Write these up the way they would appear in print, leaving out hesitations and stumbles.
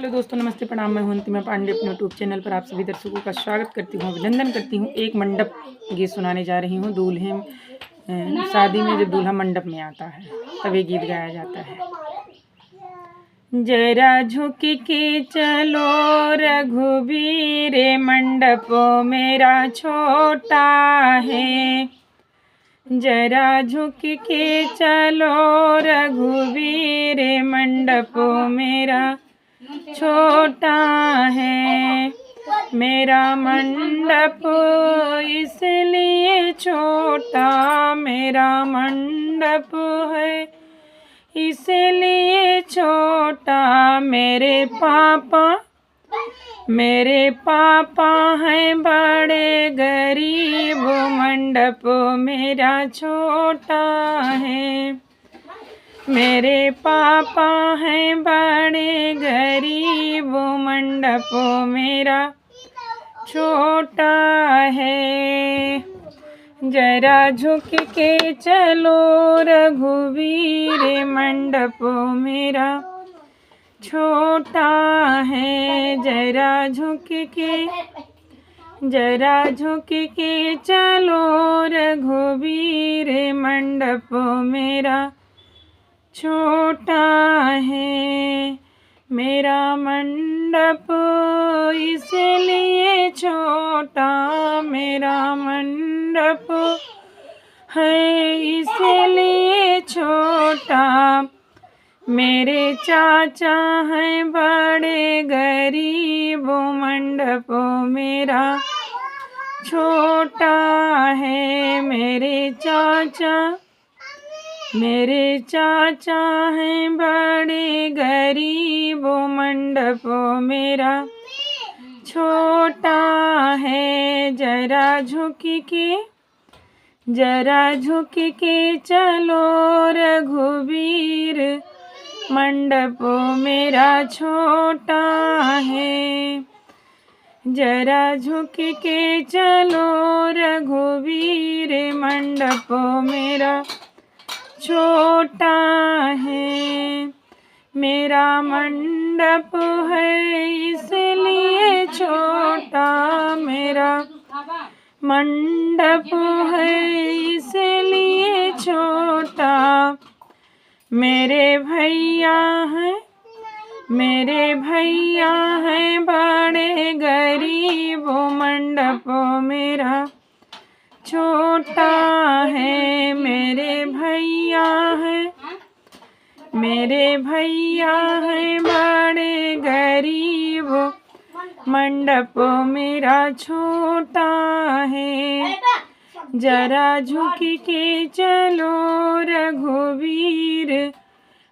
Hello दोस्तों, नमस्ते, प्रणाम। मैं हूं अंतिमा पांडे अपने यूट्यूब चैनल पर आप सभी दर्शकों का स्वागत करती हूं, अभिनंदन करती हूं। एक मंडप गीत सुनाने जा रही हूं। दूल्हे शादी में जब दूल्हा मंडप में आता है तब ये गीत गाया जाता है। जरा झुक के चलो रघुवीर, मंडप मेरा छोटा है। जरा झुक के चलो रघुवीर, मंडप मेरा छोटा है। मेरा मंडप इसलिए छोटा, मेरा मंडप है इसलिए छोटा। मेरे पापा हैं बड़े गरीब, मंडप मेरा छोटा है। मेरे पापा हैं बड़े गरीब, मंडप मेरा छोटा है। जरा झुक के चलो रघुवीर, मंडप मेरा छोटा है। जरा झुक के चलो रघुवीर, मंडप मेरा छोटा है। मेरा मंडप इसलिए छोटा, मेरा मंडप है इसलिए छोटा। मेरे चाचा हैं बड़े गरीब, मंडप मेरा छोटा है। मेरे चाचा हैं बड़े गरीब, मंडप मेरा छोटा है। जरा झुक के चलो रघुवीर, मंडप मेरा छोटा है। जरा झुक के चलो रघुवीर, मंडप मेरा छोटा है। मेरा मंडप है इसलिए छोटा, मेरा मंडप है इसलिए छोटा। मेरे भैया हैं बड़े गरीब, मंडप मेरा छोटा है। मेरे भैया हैं बड़े गरीब, मंडप मेरा छोटा है। जरा झुक के चलो रघुवीर,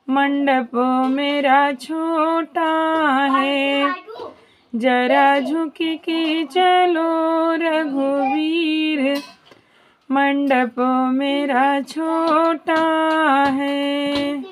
मंडप मेरा छोटा है। जरा झुक के चलो रघुवीर, मंडप मेरा छोटा है।